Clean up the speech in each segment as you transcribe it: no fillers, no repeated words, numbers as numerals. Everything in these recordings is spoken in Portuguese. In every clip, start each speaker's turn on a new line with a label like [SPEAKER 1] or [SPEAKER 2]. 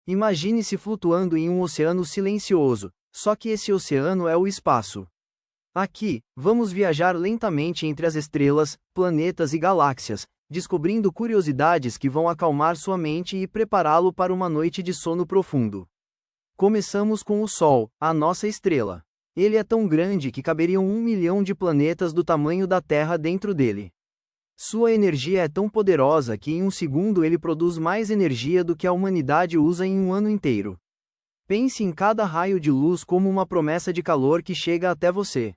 [SPEAKER 1] Imagine-se flutuando em um oceano silencioso, só que esse oceano é o espaço. Aqui, vamos viajar lentamente entre as estrelas, planetas e galáxias, descobrindo curiosidades que vão acalmar sua mente e prepará-lo para uma noite de sono profundo. Começamos com o Sol, a nossa estrela. Ele é tão grande que caberiam 1 milhão de planetas do tamanho da Terra dentro dele. Sua energia é tão poderosa que em um segundo ele produz mais energia do que a humanidade usa em um ano inteiro. Pense em cada raio de luz como uma promessa de calor que chega até você.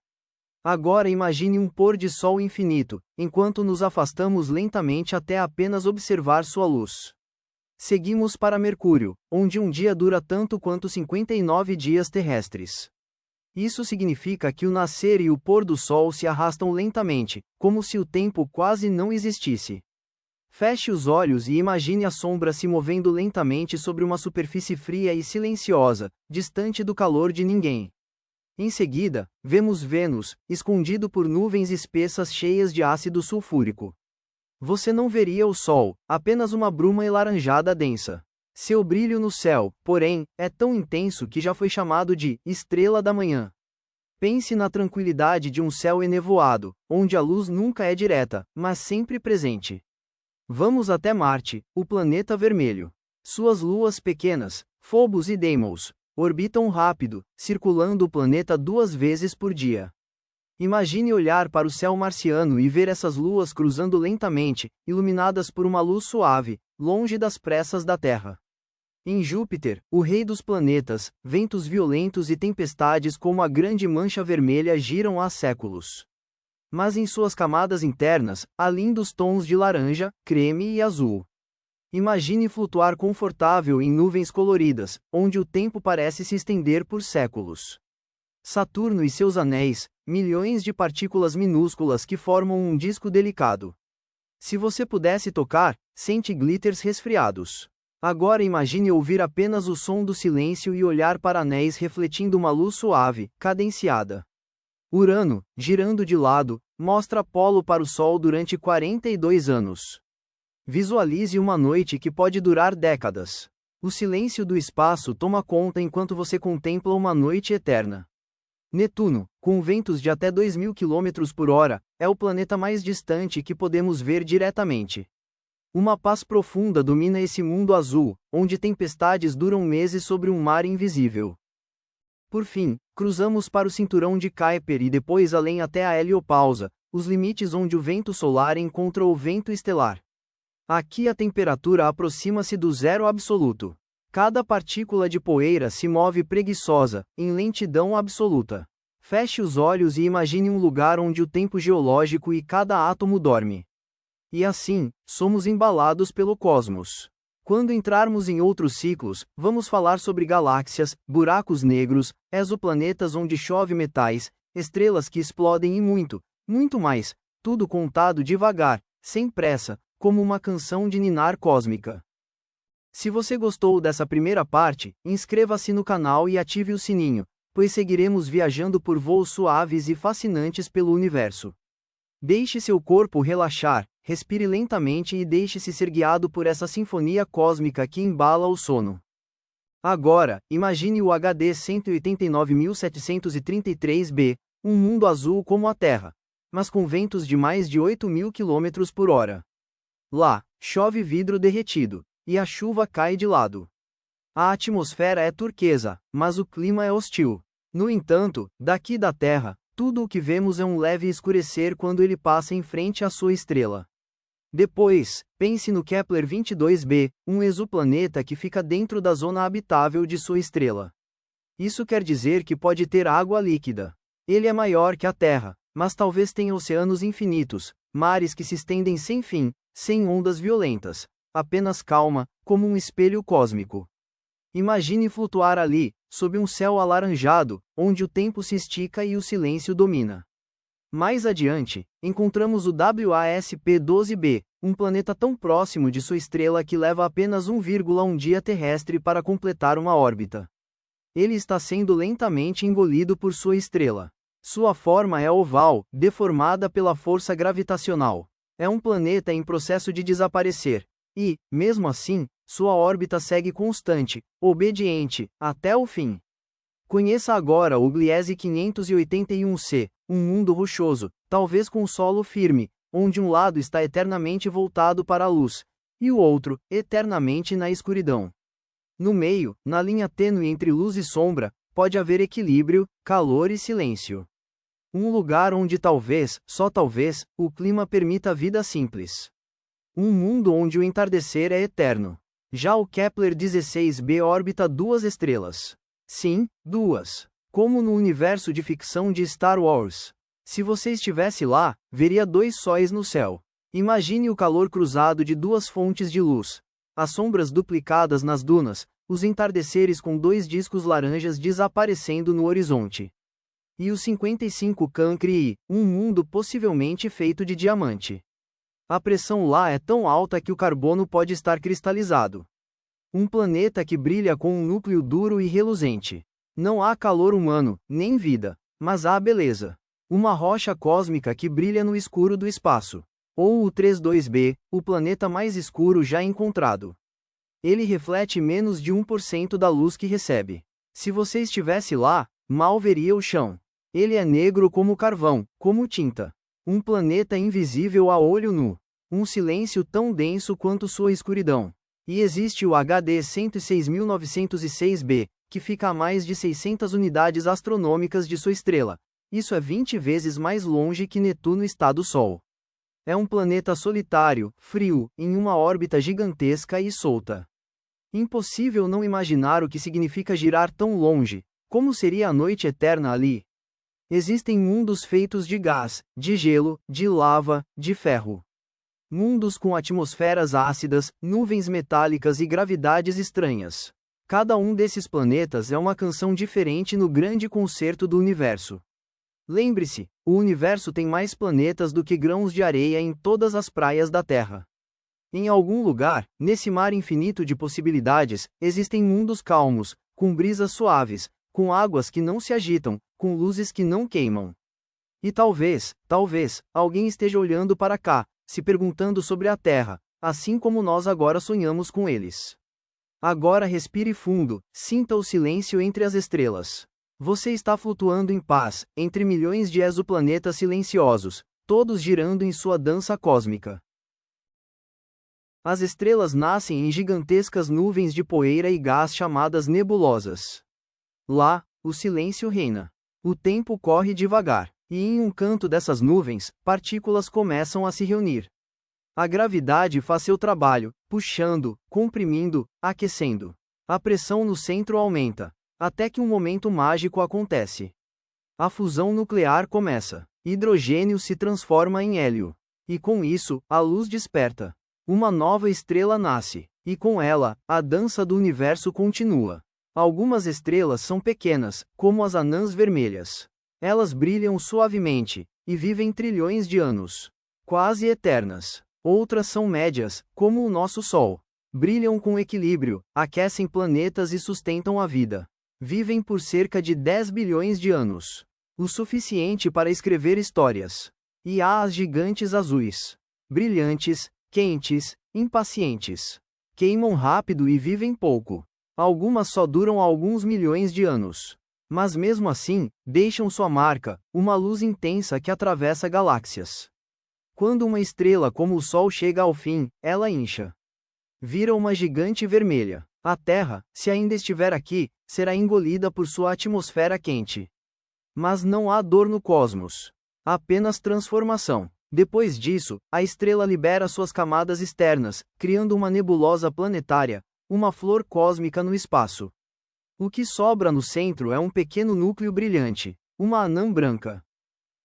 [SPEAKER 1] Agora imagine um pôr de sol infinito, enquanto nos afastamos lentamente até apenas observar sua luz. Seguimos para Mercúrio, onde um dia dura tanto quanto 59 dias terrestres. Isso significa que o nascer e o pôr do sol se arrastam lentamente, como se o tempo quase não existisse. Feche os olhos e imagine a sombra se movendo lentamente sobre uma superfície fria e silenciosa, distante do calor de ninguém. Em seguida, vemos Vênus, escondido por nuvens espessas cheias de ácido sulfúrico. Você não veria o Sol, apenas uma bruma alaranjada densa. Seu brilho no céu, porém, é tão intenso que já foi chamado de estrela da manhã. Pense na tranquilidade de um céu enevoado, onde a luz nunca é direta, mas sempre presente. Vamos até Marte, o planeta vermelho. Suas luas pequenas, Phobos e Deimos, orbitam rápido, circulando o planeta 2 vezes por dia. Imagine olhar para o céu marciano e ver essas luas cruzando lentamente, iluminadas por uma luz suave, longe das pressas da Terra. Em Júpiter, o rei dos planetas, ventos violentos e tempestades como a Grande Mancha Vermelha giram há séculos. Mas em suas camadas internas, há lindos tons de laranja, creme e azul. Imagine flutuar confortável em nuvens coloridas, onde o tempo parece se estender por séculos. Saturno e seus anéis, milhões de partículas minúsculas que formam um disco delicado. Se você pudesse tocar, sente glitters resfriados. Agora imagine ouvir apenas o som do silêncio e olhar para anéis refletindo uma luz suave, cadenciada. Urano, girando de lado, mostra polo para o Sol durante 42 anos. Visualize uma noite que pode durar décadas. O silêncio do espaço toma conta enquanto você contempla uma noite eterna. Netuno, com ventos de até 2.000 km por hora, é o planeta mais distante que podemos ver diretamente. Uma paz profunda domina esse mundo azul, onde tempestades duram meses sobre um mar invisível. Por fim, cruzamos para o cinturão de Kuiper e depois além até a heliopausa, os limites onde o vento solar encontra o vento estelar. Aqui a temperatura aproxima-se do zero absoluto. Cada partícula de poeira se move preguiçosa, em lentidão absoluta. Feche os olhos e imagine um lugar onde o tempo geológico e cada átomo dorme. E assim, somos embalados pelo cosmos. Quando entrarmos em outros ciclos, vamos falar sobre galáxias, buracos negros, exoplanetas onde chove metais, estrelas que explodem e muito, muito mais, tudo contado devagar, sem pressa, como uma canção de ninar cósmica. Se você gostou dessa primeira parte, inscreva-se no canal e ative o sininho, pois seguiremos viajando por voos suaves e fascinantes pelo universo. Deixe seu corpo relaxar, respire lentamente e deixe-se ser guiado por essa sinfonia cósmica que embala o sono. Agora, imagine o HD 189.733b, um mundo azul como a Terra, mas com ventos de mais de 8.000 km por hora. Lá, chove vidro derretido, e a chuva cai de lado. A atmosfera é turquesa, mas o clima é hostil. No entanto, daqui da Terra, tudo o que vemos é um leve escurecer quando ele passa em frente à sua estrela. Depois, pense no Kepler 22b, um exoplaneta que fica dentro da zona habitável de sua estrela. Isso quer dizer que pode ter água líquida. Ele é maior que a Terra, mas talvez tenha oceanos infinitos, mares que se estendem sem fim, sem ondas violentas, apenas calma, como um espelho cósmico. Imagine flutuar ali, sob um céu alaranjado, onde o tempo se estica e o silêncio domina. Mais adiante, encontramos o WASP-12b, um planeta tão próximo de sua estrela que leva apenas 1,1 dia terrestre para completar uma órbita. Ele está sendo lentamente engolido por sua estrela. Sua forma é oval, deformada pela força gravitacional. É um planeta em processo de desaparecer. E, mesmo assim, sua órbita segue constante, obediente, até o fim. Conheça agora o Gliese 581c, um mundo rochoso, talvez com solo firme, onde um lado está eternamente voltado para a luz, e o outro, eternamente na escuridão. No meio, na linha tênue entre luz e sombra, pode haver equilíbrio, calor e silêncio. Um lugar onde talvez, só talvez, o clima permita a vida simples. Um mundo onde o entardecer é eterno. Já o Kepler 16b orbita 2 estrelas. Sim, 2. Como no universo de ficção de Star Wars. Se você estivesse lá, veria 2 sóis no céu. Imagine o calor cruzado de 2 fontes de luz. As sombras duplicadas nas dunas, os entardeceres com 2 discos laranjas desaparecendo no horizonte. E o 55 Cancri, um mundo possivelmente feito de diamante. A pressão lá é tão alta que o carbono pode estar cristalizado. Um planeta que brilha com um núcleo duro e reluzente. Não há calor humano, nem vida, mas há beleza. Uma rocha cósmica que brilha no escuro do espaço. Ou o 32b, o planeta mais escuro já encontrado. Ele reflete menos de 1% da luz que recebe. Se você estivesse lá, mal veria o chão. Ele é negro como carvão, como tinta. Um planeta invisível a olho nu. Um silêncio tão denso quanto sua escuridão. E existe o HD 106906b, que fica a mais de 600 unidades astronômicas de sua estrela. Isso é 20 vezes mais longe que Netuno está do Sol. É um planeta solitário, frio, em uma órbita gigantesca e solta. Impossível não imaginar o que significa girar tão longe. Como seria a noite eterna ali? Existem mundos feitos de gás, de gelo, de lava, de ferro. Mundos com atmosferas ácidas, nuvens metálicas e gravidades estranhas. Cada um desses planetas é uma canção diferente no grande concerto do universo. Lembre-se, o universo tem mais planetas do que grãos de areia em todas as praias da Terra. Em algum lugar, nesse mar infinito de possibilidades, existem mundos calmos, com brisas suaves, com águas que não se agitam, com luzes que não queimam. E talvez, alguém esteja olhando para cá, se perguntando sobre a Terra, assim como nós agora sonhamos com eles. Agora respire fundo, sinta o silêncio entre as estrelas. Você está flutuando em paz, entre milhões de exoplanetas silenciosos, todos girando em sua dança cósmica. As estrelas nascem em gigantescas nuvens de poeira e gás chamadas nebulosas. Lá, o silêncio reina. O tempo corre devagar, e em um canto dessas nuvens, partículas começam a se reunir. A gravidade faz seu trabalho, puxando, comprimindo, aquecendo. A pressão no centro aumenta, até que um momento mágico acontece. A fusão nuclear começa. Hidrogênio se transforma em hélio. E com isso, a luz desperta. Uma nova estrela nasce, e com ela, a dança do universo continua. Algumas estrelas são pequenas, como as anãs vermelhas. Elas brilham suavemente, e vivem trilhões de anos. Quase eternas. Outras são médias, como o nosso Sol. Brilham com equilíbrio, aquecem planetas e sustentam a vida. Vivem por cerca de 10 bilhões de anos. O suficiente para escrever histórias. E há as gigantes azuis. Brilhantes, quentes, impacientes. Queimam rápido e vivem pouco. Algumas só duram alguns milhões de anos. Mas mesmo assim, deixam sua marca, uma luz intensa que atravessa galáxias. Quando uma estrela como o Sol chega ao fim, ela incha. Vira uma gigante vermelha. A Terra, se ainda estiver aqui, será engolida por sua atmosfera quente. Mas não há dor no cosmos. Apenas transformação. Depois disso, a estrela libera suas camadas externas, criando uma nebulosa planetária, uma flor cósmica no espaço. O que sobra no centro é um pequeno núcleo brilhante, uma anã branca.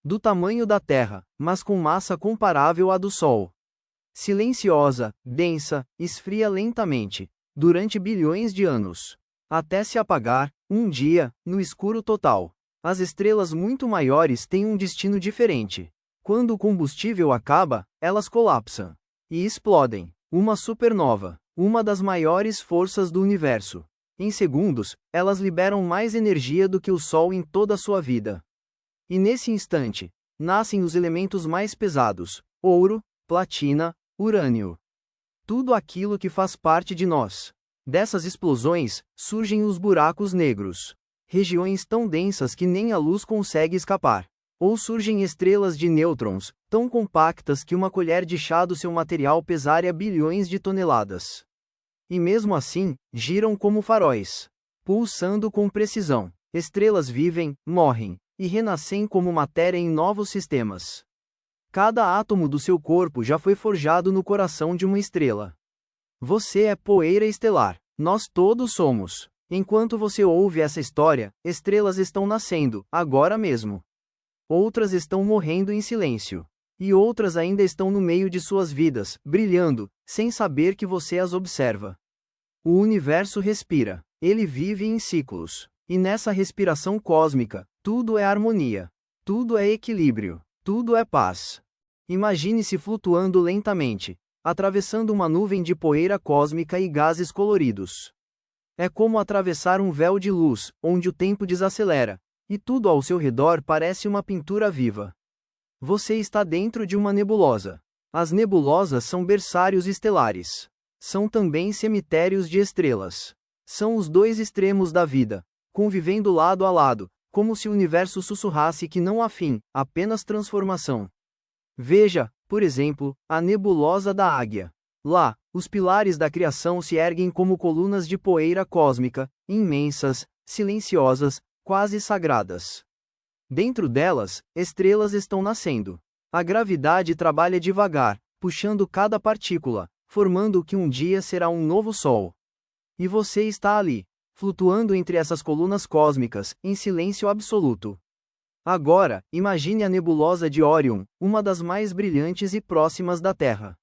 [SPEAKER 1] Do tamanho da Terra, mas com massa comparável à do Sol. Silenciosa, densa, esfria lentamente, durante bilhões de anos. Até se apagar, um dia, no escuro total. As estrelas muito maiores têm um destino diferente. Quando o combustível acaba, elas colapsam. E explodem. Uma supernova. Uma das maiores forças do universo. Em segundos, elas liberam mais energia do que o Sol em toda a sua vida. E nesse instante, nascem os elementos mais pesados: ouro, platina, urânio. tudo aquilo que faz parte de nós. Dessas explosões, surgem os buracos negros. Regiões tão densas que nem a luz consegue escapar. Ou surgem estrelas de nêutrons, tão compactas que uma colher de chá do seu material pesaria bilhões de toneladas. E mesmo assim, giram como faróis, pulsando com precisão. Estrelas vivem, morrem, e renascem como matéria em novos sistemas. Cada átomo do seu corpo já foi forjado no coração de uma estrela. Você é poeira estelar. Nós todos somos. Enquanto você ouve essa história, estrelas estão nascendo, agora mesmo. Outras estão morrendo em silêncio. E outras ainda estão no meio de suas vidas, brilhando, sem saber que você as observa. O universo respira. Ele vive em ciclos. E nessa respiração cósmica, tudo é harmonia. Tudo é equilíbrio. Tudo é paz. Imagine-se flutuando lentamente, atravessando uma nuvem de poeira cósmica e gases coloridos. É como atravessar um véu de luz, onde o tempo desacelera, e tudo ao seu redor parece uma pintura viva. Você está dentro de uma nebulosa. As nebulosas são berçários estelares. São também cemitérios de estrelas. São os dois extremos da vida, convivendo lado a lado, como se o universo sussurrasse que não há fim, apenas transformação. Veja, por exemplo, a nebulosa da Águia. Lá, os pilares da criação se erguem como colunas de poeira cósmica, imensas, silenciosas, quase sagradas. Dentro delas, estrelas estão nascendo. A gravidade trabalha devagar, puxando cada partícula, formando o que um dia será um novo Sol. E você está ali, flutuando entre essas colunas cósmicas, em silêncio absoluto. Agora, imagine a nebulosa de Órion, uma das mais brilhantes e próximas da Terra.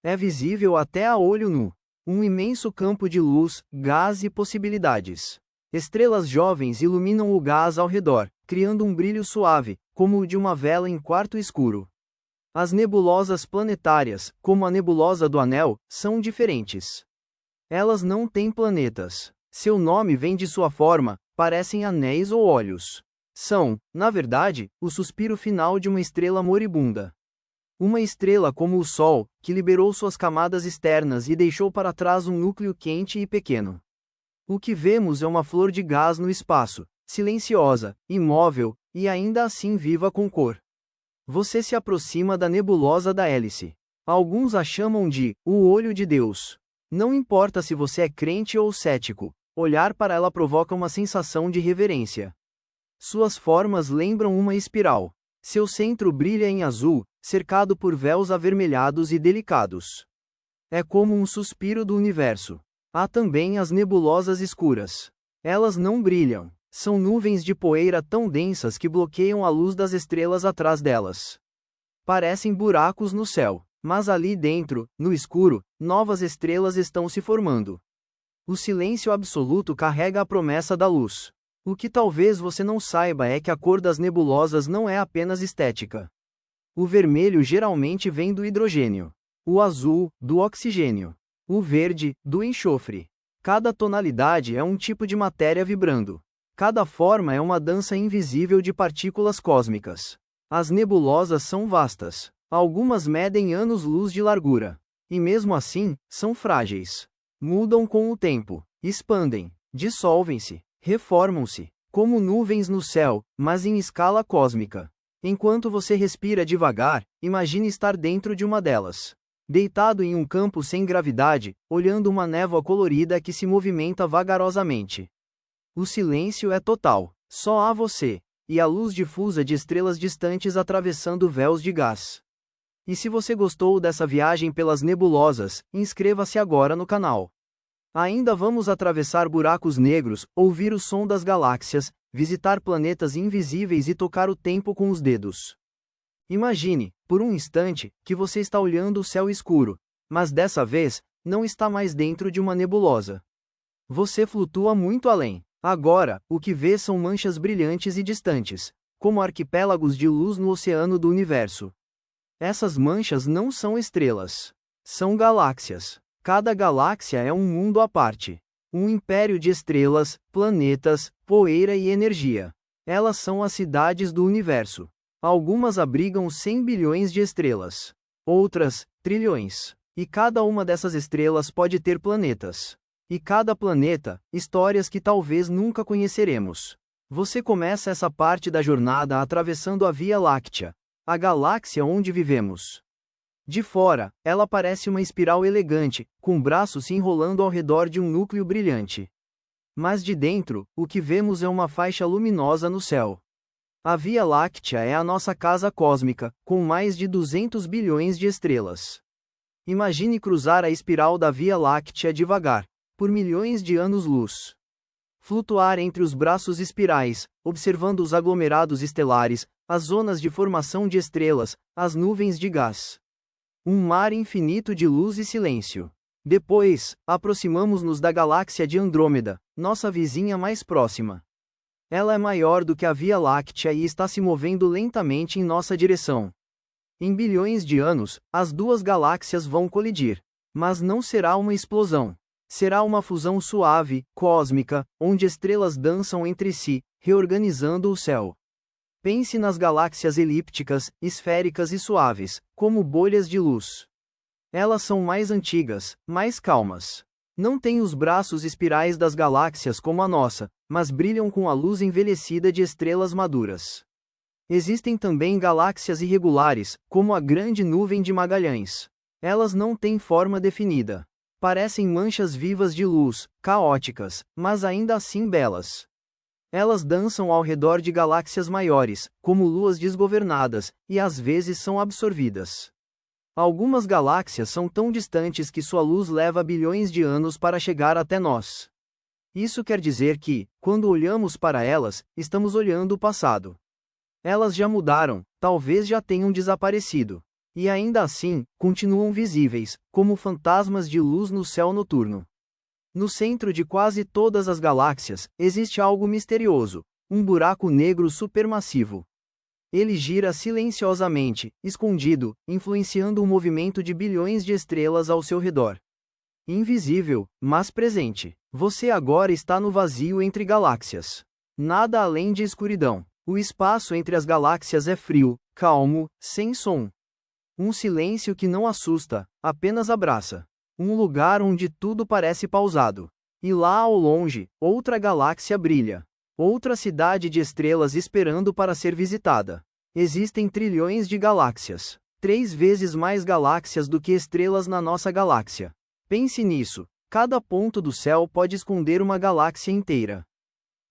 [SPEAKER 1] É visível até a olho nu. Um imenso campo de luz, gás e possibilidades. Estrelas jovens iluminam o gás ao redor, criando um brilho suave, como o de uma vela em quarto escuro. As nebulosas planetárias, como a nebulosa do Anel, são diferentes. Elas não têm planetas. Seu nome vem de sua forma, parecem anéis ou olhos. São, na verdade, o suspiro final de uma estrela moribunda. Uma estrela como o Sol, que liberou suas camadas externas e deixou para trás um núcleo quente e pequeno. O que vemos é uma flor de gás no espaço, silenciosa, imóvel, e ainda assim viva com cor. Você se aproxima da nebulosa da Hélice. Alguns a chamam de o olho de Deus. Não importa se você é crente ou cético, olhar para ela provoca uma sensação de reverência. Suas formas lembram uma espiral. Seu centro brilha em azul, cercado por véus avermelhados e delicados. É como um suspiro do universo. Há também as nebulosas escuras. Elas não brilham. São nuvens de poeira tão densas que bloqueiam a luz das estrelas atrás delas. Parecem buracos no céu, mas ali dentro, no escuro, novas estrelas estão se formando. O silêncio absoluto carrega a promessa da luz. O que talvez você não saiba é que a cor das nebulosas não é apenas estética. O vermelho geralmente vem do hidrogênio. O azul, do oxigênio. O verde, do enxofre. Cada tonalidade é um tipo de matéria vibrando. Cada forma é uma dança invisível de partículas cósmicas. As nebulosas são vastas. Algumas medem anos-luz de largura. E mesmo assim, são frágeis. Mudam com o tempo. Expandem. Dissolvem-se. Reformam-se. Como nuvens no céu, mas em escala cósmica. Enquanto você respira devagar, imagine estar dentro de uma delas. Deitado em um campo sem gravidade, olhando uma névoa colorida que se movimenta vagarosamente. O silêncio é total. Só há você, e a luz difusa de estrelas distantes atravessando véus de gás. E se você gostou dessa viagem pelas nebulosas, inscreva-se agora no canal. Ainda vamos atravessar buracos negros, ouvir o som das galáxias, visitar planetas invisíveis e tocar o tempo com os dedos. Imagine, por um instante, que você está olhando o céu escuro, mas dessa vez, não está mais dentro de uma nebulosa. Você flutua muito além. Agora, o que vê são manchas brilhantes e distantes, como arquipélagos de luz no oceano do universo. Essas manchas não são estrelas. São galáxias. Cada galáxia é um mundo à parte. Um império de estrelas, planetas, poeira e energia. Elas são as cidades do universo. Algumas abrigam 100 bilhões de estrelas. Outras, trilhões. E cada uma dessas estrelas pode ter planetas. E cada planeta, histórias que talvez nunca conheceremos. Você começa essa parte da jornada atravessando a Via Láctea, a galáxia onde vivemos. De fora, ela parece uma espiral elegante, com braços se enrolando ao redor de um núcleo brilhante. Mas de dentro, o que vemos é uma faixa luminosa no céu. A Via Láctea é a nossa casa cósmica, com mais de 200 bilhões de estrelas. Imagine cruzar a espiral da Via Láctea devagar, por milhões de anos-luz. Flutuar entre os braços espirais, observando os aglomerados estelares, as zonas de formação de estrelas, as nuvens de gás. Um mar infinito de luz e silêncio. Depois, aproximamos-nos da galáxia de Andrômeda, nossa vizinha mais próxima. Ela é maior do que a Via Láctea e está se movendo lentamente em nossa direção. Em bilhões de anos, as duas galáxias vão colidir. Mas não será uma explosão. Será uma fusão suave, cósmica, onde estrelas dançam entre si, reorganizando o céu. Pense nas galáxias elípticas, esféricas e suaves, como bolhas de luz. Elas são mais antigas, mais calmas. Não têm os braços espirais das galáxias como a nossa, mas brilham com a luz envelhecida de estrelas maduras. Existem também galáxias irregulares, como a Grande Nuvem de Magalhães. Elas não têm forma definida. Parecem manchas vivas de luz, caóticas, mas ainda assim belas. Elas dançam ao redor de galáxias maiores, como luas desgovernadas, e às vezes são absorvidas. Algumas galáxias são tão distantes que sua luz leva bilhões de anos para chegar até nós. Isso quer dizer que, quando olhamos para elas, estamos olhando o passado. Elas já mudaram, talvez já tenham desaparecido. E ainda assim, continuam visíveis, como fantasmas de luz no céu noturno. No centro de quase todas as galáxias, existe algo misterioso, um buraco negro supermassivo. Ele gira silenciosamente, escondido, influenciando o movimento de bilhões de estrelas ao seu redor. Invisível, mas presente. Você agora está no vazio entre galáxias. Nada além de escuridão. O espaço entre as galáxias é frio, calmo, sem som. Um silêncio que não assusta, apenas abraça. Um lugar onde tudo parece pausado. E lá ao longe, outra galáxia brilha. Outra cidade de estrelas esperando para ser visitada. Existem trilhões de galáxias. 3 vezes mais galáxias do que estrelas na nossa galáxia. Pense nisso. Cada ponto do céu pode esconder uma galáxia inteira.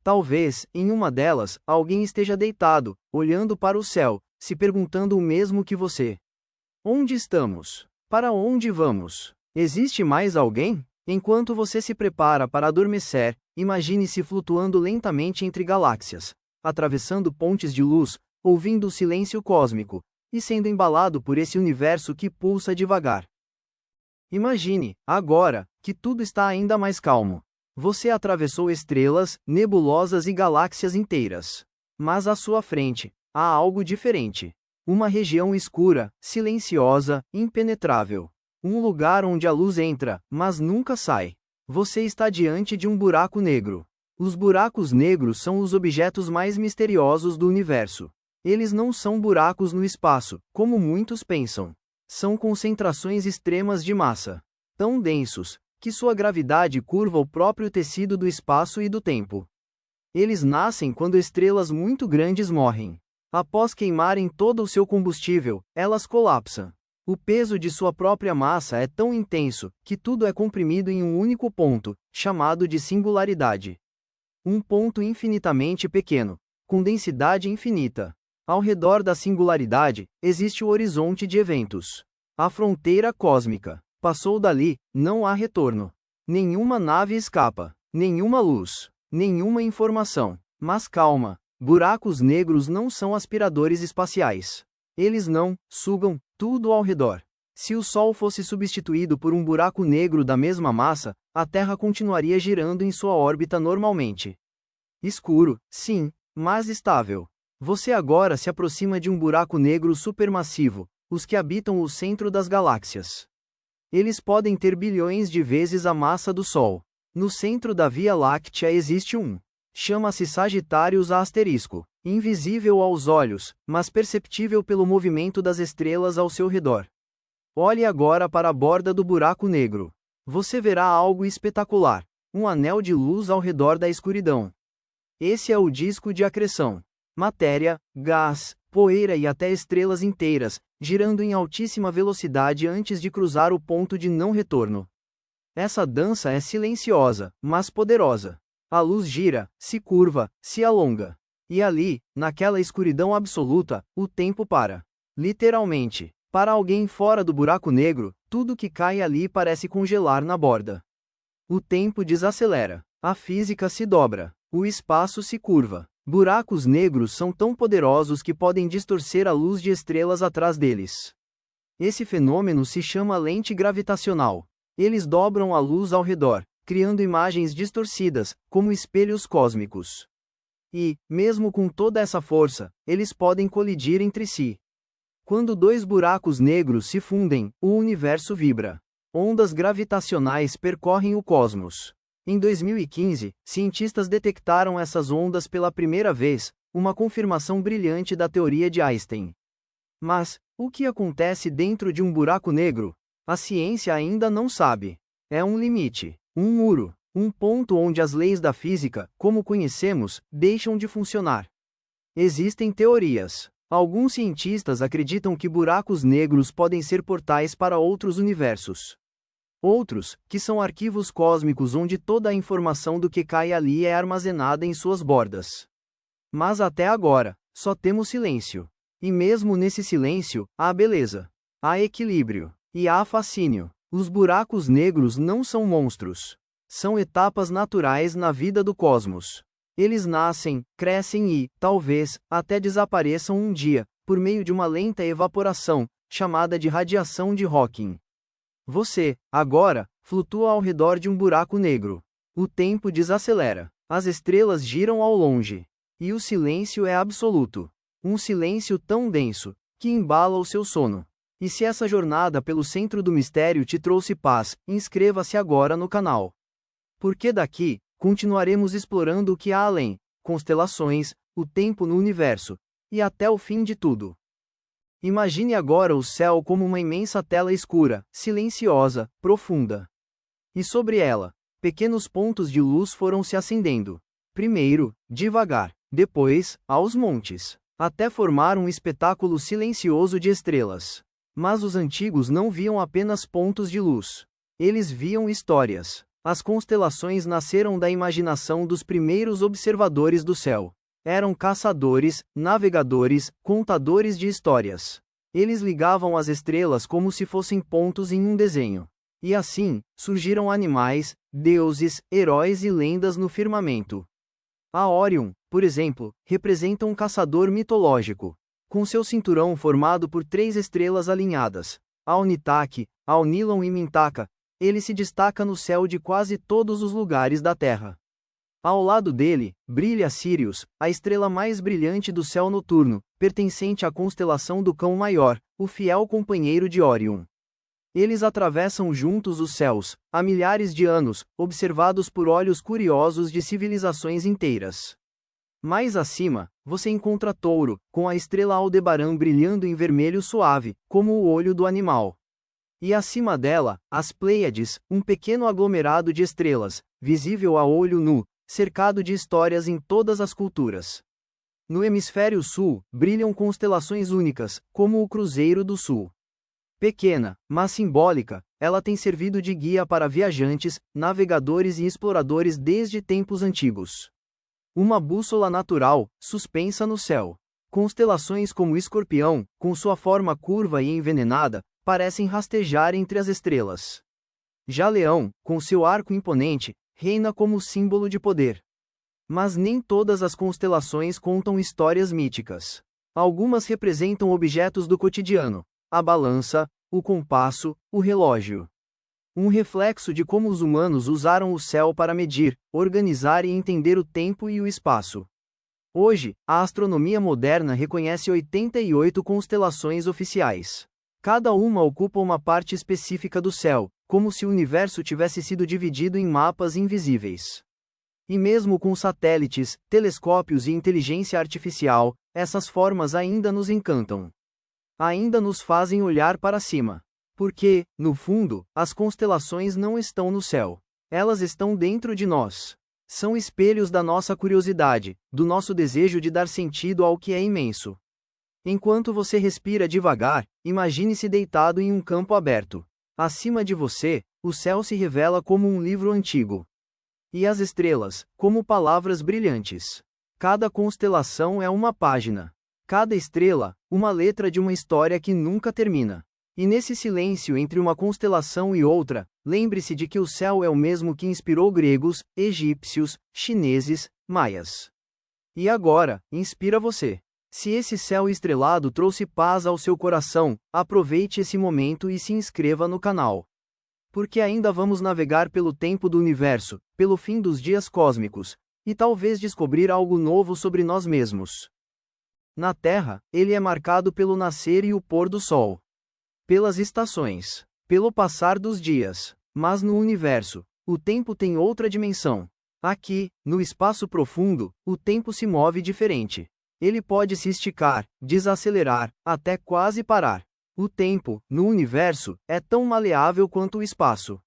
[SPEAKER 1] Talvez, em uma delas, alguém esteja deitado, olhando para o céu, se perguntando o mesmo que você. Onde estamos? Para onde vamos? Existe mais alguém? Enquanto você se prepara para adormecer, imagine-se flutuando lentamente entre galáxias, atravessando pontes de luz, ouvindo o silêncio cósmico, e sendo embalado por esse universo que pulsa devagar. Imagine, agora, que tudo está ainda mais calmo. Você atravessou estrelas, nebulosas e galáxias inteiras. Mas à sua frente, há algo diferente. Uma região escura, silenciosa, impenetrável. Um lugar onde a luz entra, mas nunca sai. Você está diante de um buraco negro. Os buracos negros são os objetos mais misteriosos do universo. Eles não são buracos no espaço, como muitos pensam. São concentrações extremas de massa. Tão densos, que sua gravidade curva o próprio tecido do espaço e do tempo. Eles nascem quando estrelas muito grandes morrem. Após queimarem todo o seu combustível, elas colapsam. O peso de sua própria massa é tão intenso, que tudo é comprimido em um único ponto, chamado de singularidade. Um ponto infinitamente pequeno, com densidade infinita. Ao redor da singularidade, existe o horizonte de eventos. A fronteira cósmica. Passou dali, não há retorno. Nenhuma nave escapa, nenhuma luz, nenhuma informação. Mas calma, buracos negros não são aspiradores espaciais. Eles não sugam tudo ao redor. Se o Sol fosse substituído por um buraco negro da mesma massa, a Terra continuaria girando em sua órbita normalmente. Escuro, sim, mas estável. Você agora se aproxima de um buraco negro supermassivo, os que habitam o centro das galáxias. Eles podem ter bilhões de vezes a massa do Sol. No centro da Via Láctea existe um. Chama-se Sagitários A*, invisível aos olhos, mas perceptível pelo movimento das estrelas ao seu redor. Olhe agora para a borda do buraco negro. Você verá algo espetacular: um anel de luz ao redor da escuridão. Esse é o disco de acreção. Matéria, gás, poeira e até estrelas inteiras, girando em altíssima velocidade antes de cruzar o ponto de não retorno. Essa dança é silenciosa, mas poderosa. A luz gira, se curva, se alonga. E ali, naquela escuridão absoluta, o tempo para. Literalmente. Para alguém fora do buraco negro, tudo que cai ali parece congelar na borda. O tempo desacelera. A física se dobra. O espaço se curva. Buracos negros são tão poderosos que podem distorcer a luz de estrelas atrás deles. Esse fenômeno se chama lente gravitacional. Eles dobram a luz ao redor, criando imagens distorcidas, como espelhos cósmicos. E, mesmo com toda essa força, eles podem colidir entre si. Quando dois buracos negros se fundem, o universo vibra. Ondas gravitacionais percorrem o cosmos. Em 2015, cientistas detectaram essas ondas pela primeira vez, uma confirmação brilhante da teoria de Einstein. Mas, o que acontece dentro de um buraco negro? A ciência ainda não sabe. É um limite, um muro, um ponto onde as leis da física, como conhecemos, deixam de funcionar. Existem teorias. Alguns cientistas acreditam que buracos negros podem ser portais para outros universos. Outros, que são arquivos cósmicos onde toda a informação do que cai ali é armazenada em suas bordas. Mas até agora, só temos silêncio. E mesmo nesse silêncio, há beleza, há equilíbrio, e há fascínio. Os buracos negros não são monstros. São etapas naturais na vida do cosmos. Eles nascem, crescem e, talvez, até desapareçam um dia, por meio de uma lenta evaporação, chamada de radiação de Hawking. Você, agora, flutua ao redor de um buraco negro. O tempo desacelera. As estrelas giram ao longe. E o silêncio é absoluto. Um silêncio tão denso, que embala o seu sono. E se essa jornada pelo centro do mistério te trouxe paz, inscreva-se agora no canal. Porque daqui, continuaremos explorando o que há além, constelações, o tempo no universo, e até o fim de tudo. Imagine agora o céu como uma imensa tela escura, silenciosa, profunda. E sobre ela, pequenos pontos de luz foram se acendendo. Primeiro, devagar, depois, aos montes, até formar um espetáculo silencioso de estrelas. Mas os antigos não viam apenas pontos de luz. Eles viam histórias. As constelações nasceram da imaginação dos primeiros observadores do céu. Eram caçadores, navegadores, contadores de histórias. Eles ligavam as estrelas como se fossem pontos em um desenho. E assim, surgiram animais, deuses, heróis e lendas no firmamento. A Órion, por exemplo, representa um caçador mitológico. Com seu cinturão formado por 3 estrelas alinhadas, Alnitak, Alnilon e Mintaka, ele se destaca no céu de quase todos os lugares da Terra. Ao lado dele, brilha Sirius, a estrela mais brilhante do céu noturno, pertencente à constelação do Cão Maior, o fiel companheiro de Órion. Eles atravessam juntos os céus, há milhares de anos, observados por olhos curiosos de civilizações inteiras. Mais acima, você encontra Touro, com a estrela Aldebaran brilhando em vermelho suave, como o olho do animal. E acima dela, as Pleiades, um pequeno aglomerado de estrelas, visível a olho nu, cercado de histórias em todas as culturas. No hemisfério sul, brilham constelações únicas, como o Cruzeiro do Sul. Pequena, mas simbólica, ela tem servido de guia para viajantes, navegadores e exploradores desde tempos antigos. Uma bússola natural, suspensa no céu. Constelações como Escorpião, com sua forma curva e envenenada, parecem rastejar entre as estrelas. Já Leão, com seu arco imponente, reina como símbolo de poder. Mas nem todas as constelações contam histórias míticas. Algumas representam objetos do cotidiano: a balança, o compasso, o relógio. Um reflexo de como os humanos usaram o céu para medir, organizar e entender o tempo e o espaço. Hoje, a astronomia moderna reconhece 88 constelações oficiais. Cada uma ocupa uma parte específica do céu, como se o universo tivesse sido dividido em mapas invisíveis. E mesmo com satélites, telescópios e inteligência artificial, essas formas ainda nos encantam. Ainda nos fazem olhar para cima. Porque, no fundo, as constelações não estão no céu. Elas estão dentro de nós. São espelhos da nossa curiosidade, do nosso desejo de dar sentido ao que é imenso. Enquanto você respira devagar, imagine-se deitado em um campo aberto. Acima de você, o céu se revela como um livro antigo. E as estrelas, como palavras brilhantes. Cada constelação é uma página. Cada estrela, uma letra de uma história que nunca termina. E nesse silêncio entre uma constelação e outra, lembre-se de que o céu é o mesmo que inspirou gregos, egípcios, chineses, maias. E agora, inspira você. Se esse céu estrelado trouxe paz ao seu coração, aproveite esse momento e se inscreva no canal. Porque ainda vamos navegar pelo tempo do universo, pelo fim dos dias cósmicos, e talvez descobrir algo novo sobre nós mesmos. Na Terra, ele é marcado pelo nascer e o pôr do sol. Pelas estações, pelo passar dos dias, mas no universo, o tempo tem outra dimensão. Aqui, no espaço profundo, o tempo se move diferente. Ele pode se esticar, desacelerar, até quase parar. O tempo, no universo, é tão maleável quanto o espaço.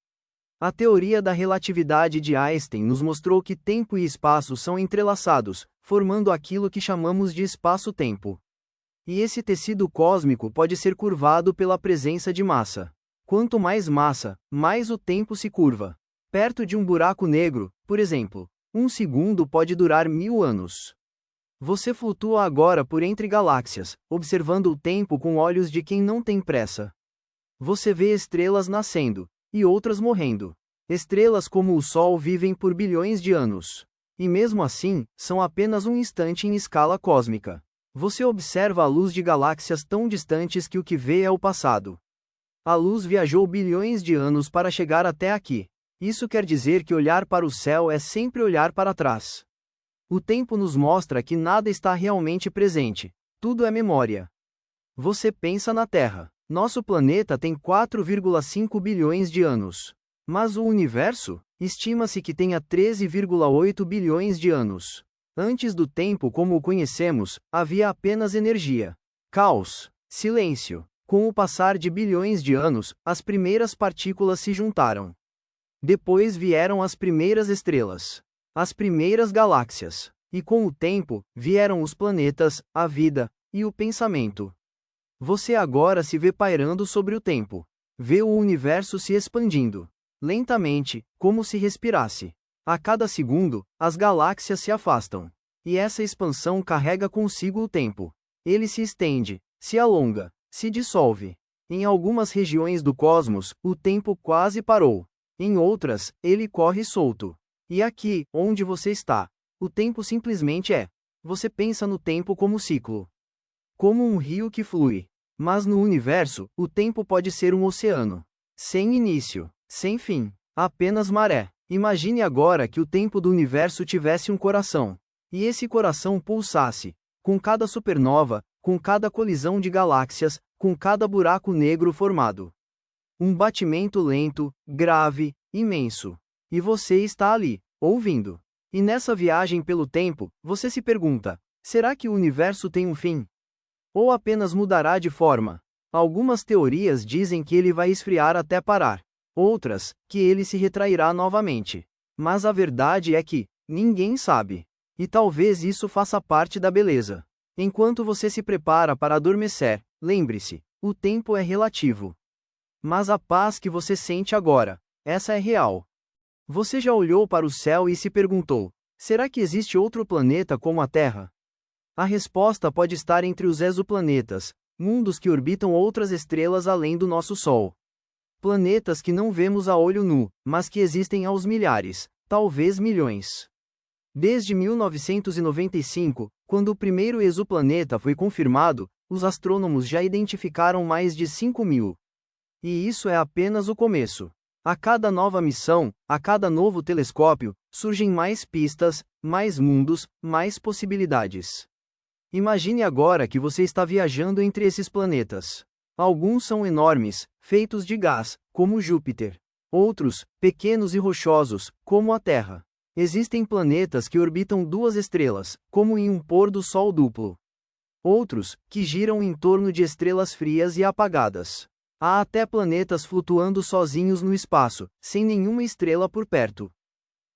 [SPEAKER 1] A teoria da relatividade de Einstein nos mostrou que tempo e espaço são entrelaçados, formando aquilo que chamamos de espaço-tempo. E esse tecido cósmico pode ser curvado pela presença de massa. Quanto mais massa, mais o tempo se curva. Perto de um buraco negro, por exemplo, um segundo pode durar 1000 anos. Você flutua agora por entre galáxias, observando o tempo com olhos de quem não tem pressa. Você vê estrelas nascendo, e outras morrendo. Estrelas como o Sol vivem por bilhões de anos. E mesmo assim, são apenas um instante em escala cósmica. Você observa a luz de galáxias tão distantes que o que vê é o passado. A luz viajou bilhões de anos para chegar até aqui. Isso quer dizer que olhar para o céu é sempre olhar para trás. O tempo nos mostra que nada está realmente presente. Tudo é memória. Você pensa na Terra. Nosso planeta tem 4,5 bilhões de anos. Mas o universo? Estima-se que tenha 13,8 bilhões de anos. Antes do tempo como o conhecemos, havia apenas energia. Caos. Silêncio. Com o passar de bilhões de anos, as primeiras partículas se juntaram. Depois vieram as primeiras estrelas. As primeiras galáxias. E com o tempo, vieram os planetas, a vida, e o pensamento. Você agora se vê pairando sobre o tempo. Vê o universo se expandindo. Lentamente, como se respirasse. A cada segundo, as galáxias se afastam. E essa expansão carrega consigo o tempo. Ele se estende, se alonga, se dissolve. Em algumas regiões do cosmos, o tempo quase parou. Em outras, ele corre solto. E aqui, onde você está, o tempo simplesmente é. Você pensa no tempo como ciclo. Como um rio que flui. Mas no universo, o tempo pode ser um oceano. Sem início, sem fim, apenas maré. Imagine agora que o tempo do universo tivesse um coração. E esse coração pulsasse. Com cada supernova, com cada colisão de galáxias, com cada buraco negro formado. Um batimento lento, grave, imenso. E você está ali, ouvindo. E nessa viagem pelo tempo, você se pergunta: será que o universo tem um fim? Ou apenas mudará de forma? Algumas teorias dizem que ele vai esfriar até parar. Outras, que ele se retrairá novamente. Mas a verdade é que, ninguém sabe. E talvez isso faça parte da beleza. Enquanto você se prepara para adormecer, lembre-se, o tempo é relativo. Mas a paz que você sente agora, essa é real. Você já olhou para o céu e se perguntou: será que existe outro planeta como a Terra? A resposta pode estar entre os exoplanetas, mundos que orbitam outras estrelas além do nosso Sol. Planetas que não vemos a olho nu, mas que existem aos milhares, talvez milhões. Desde 1995, quando o primeiro exoplaneta foi confirmado, os astrônomos já identificaram mais de 5.000. E isso é apenas o começo. A cada nova missão, a cada novo telescópio, surgem mais pistas, mais mundos, mais possibilidades. Imagine agora que você está viajando entre esses planetas. Alguns são enormes, feitos de gás, como Júpiter. Outros, pequenos e rochosos, como a Terra. Existem planetas que orbitam duas estrelas, como em um pôr do Sol duplo. Outros, que giram em torno de estrelas frias e apagadas. Há até planetas flutuando sozinhos no espaço, sem nenhuma estrela por perto.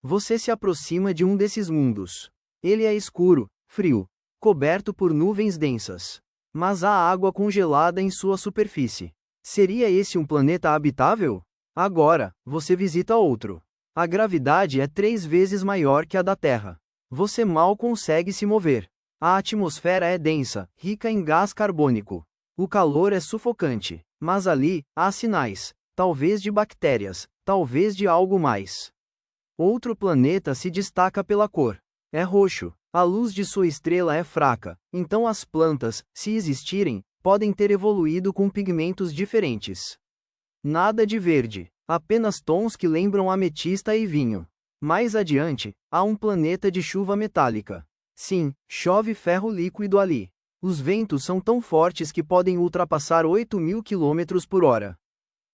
[SPEAKER 1] Você se aproxima de um desses mundos. Ele é escuro, frio, coberto por nuvens densas. Mas há água congelada em sua superfície. Seria esse um planeta habitável? Agora, você visita outro. A gravidade é 3 vezes maior que a da Terra. Você mal consegue se mover. A atmosfera é densa, rica em gás carbônico. O calor é sufocante. Mas ali, há sinais, talvez de bactérias, talvez de algo mais. Outro planeta se destaca pela cor. É roxo. A luz de sua estrela é fraca, então as plantas, se existirem, podem ter evoluído com pigmentos diferentes. Nada de verde, apenas tons que lembram ametista e vinho. Mais adiante, há um planeta de chuva metálica. Sim, chove ferro líquido ali. Os ventos são tão fortes que podem ultrapassar 8.000 km/h.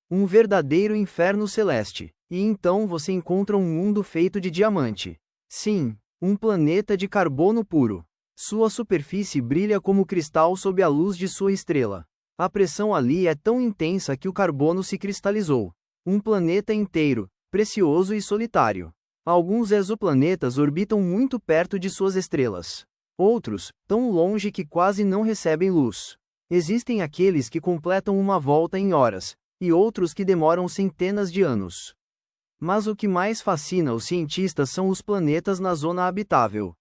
[SPEAKER 1] Um verdadeiro inferno celeste. E então você encontra um mundo feito de diamante. Sim, um planeta de carbono puro. Sua superfície brilha como cristal sob a luz de sua estrela. A pressão ali é tão intensa que o carbono se cristalizou. Um planeta inteiro, precioso e solitário. Alguns exoplanetas orbitam muito perto de suas estrelas. Outros, tão longe que quase não recebem luz. Existem aqueles que completam uma volta em horas, e outros que demoram centenas de anos. Mas o que mais fascina os cientistas são os planetas na zona habitável.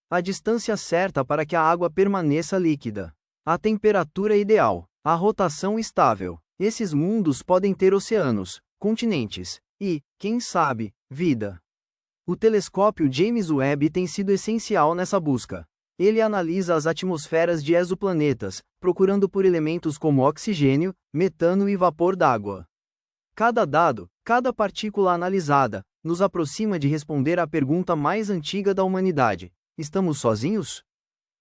[SPEAKER 1] A distância certa para que a água permaneça líquida. A temperatura ideal. A rotação estável. Esses mundos podem ter oceanos, continentes, e, quem sabe, vida. O telescópio James Webb tem sido essencial nessa busca. Ele analisa as atmosferas de exoplanetas, procurando por elementos como oxigênio, metano e vapor d'água. Cada dado, cada partícula analisada, nos aproxima de responder à pergunta mais antiga da humanidade: estamos sozinhos?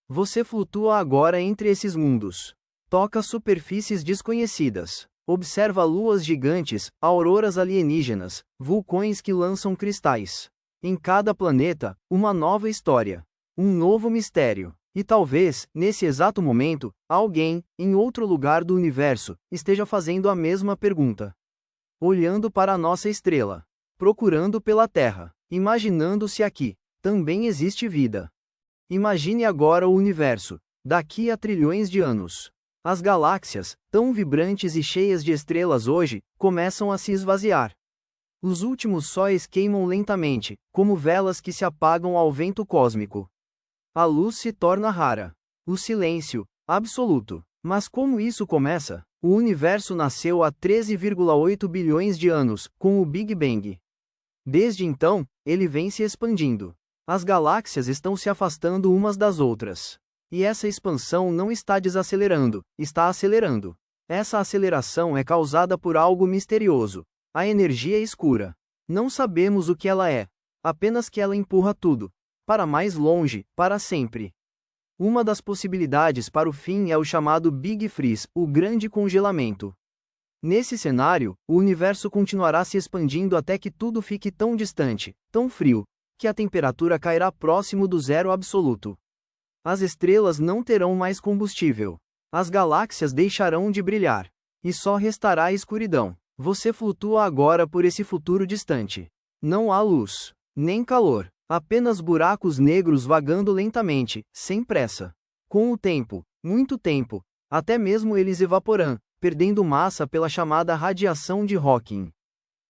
[SPEAKER 1] Você flutua agora entre esses mundos. Toca superfícies desconhecidas. Observa luas gigantes, auroras alienígenas, vulcões que lançam cristais. Em cada planeta, uma nova história. Um novo mistério. E talvez, nesse exato momento, alguém, em outro lugar do universo, esteja fazendo a mesma pergunta. Olhando para a nossa estrela. Procurando pela Terra. Imaginando se aqui também existe vida. Imagine agora o universo, daqui a trilhões de anos. As galáxias, tão vibrantes e cheias de estrelas hoje, começam a se esvaziar. Os últimos sóis queimam lentamente, como velas que se apagam ao vento cósmico. A luz se torna rara. O silêncio, absoluto. Mas como isso começa? O universo nasceu há 13,8 bilhões de anos, com o Big Bang. Desde então, ele vem se expandindo. As galáxias estão se afastando umas das outras. E essa expansão não está desacelerando, está acelerando. Essa aceleração é causada por algo misterioso. A energia escura. Não sabemos o que ela é. Apenas que ela empurra tudo. Para mais longe, para sempre. Uma das possibilidades para o fim é o chamado Big Freeze, o grande congelamento. Nesse cenário, o universo continuará se expandindo até que tudo fique tão distante, tão frio, que a temperatura cairá próximo do zero absoluto. As estrelas não terão mais combustível. As galáxias deixarão de brilhar. E só restará a escuridão. Você flutua agora por esse futuro distante. Não há luz, nem calor. Apenas buracos negros vagando lentamente, sem pressa. Com o tempo, muito tempo, até mesmo eles evaporam, perdendo massa pela chamada radiação de Hawking.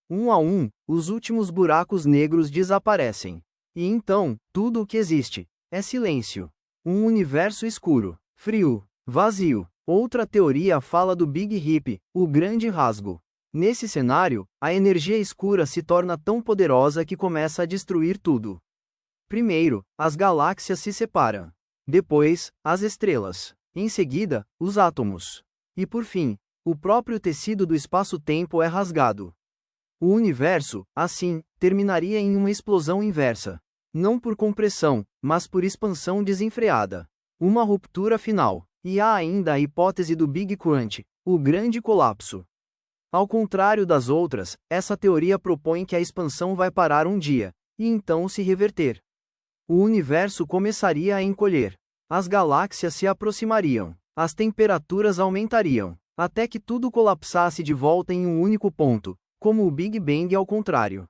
[SPEAKER 1] Um a um, os últimos buracos negros desaparecem. E então, tudo o que existe é silêncio. Um universo escuro, frio, vazio. Outra teoria fala do Big Rip, o grande rasgo. Nesse cenário, a energia escura se torna tão poderosa que começa a destruir tudo. Primeiro, as galáxias se separam. Depois, as estrelas. Em seguida, os átomos. E por fim, o próprio tecido do espaço-tempo é rasgado. O universo, assim, terminaria em uma explosão inversa. Não por compressão, mas por expansão desenfreada. Uma ruptura final. E há ainda a hipótese do Big Crunch, o grande colapso. Ao contrário das outras, essa teoria propõe que a expansão vai parar um dia, e então se reverter. O universo começaria a encolher. As galáxias se aproximariam. As temperaturas aumentariam. até que tudo colapsasse de volta em um único ponto, como o Big Bang ao contrário.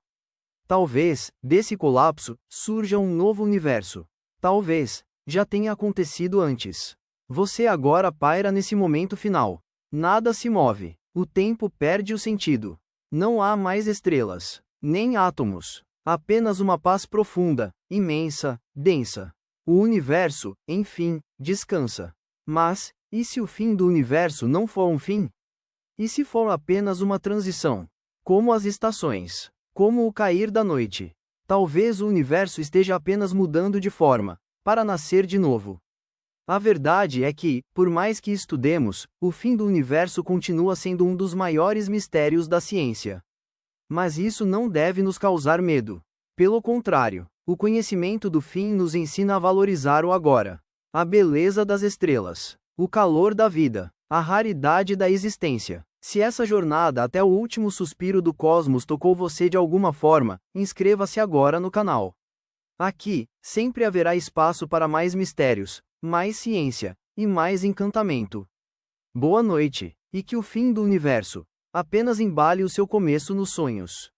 [SPEAKER 1] Talvez, desse colapso, surja um novo universo. Talvez, já tenha acontecido antes. Você agora paira nesse momento final. Nada se move. O tempo perde o sentido. Não há mais estrelas, nem átomos. Apenas uma paz profunda, imensa, densa. O universo, enfim, descansa. Mas, e se o fim do universo não for um fim? E se for apenas uma transição? Como as estações? Como o cair da noite? Talvez o universo esteja apenas mudando de forma, para nascer de novo. A verdade é que, por mais que estudemos, o fim do universo continua sendo um dos maiores mistérios da ciência. Mas isso não deve nos causar medo. Pelo contrário, o conhecimento do fim nos ensina a valorizar o agora. A beleza das estrelas, o calor da vida, a raridade da existência. Se essa jornada até o último suspiro do cosmos tocou você de alguma forma, inscreva-se agora no canal. Aqui, sempre haverá espaço para mais mistérios, mais ciência, e mais encantamento. Boa noite, e que o fim do universo apenas embale o seu começo nos sonhos.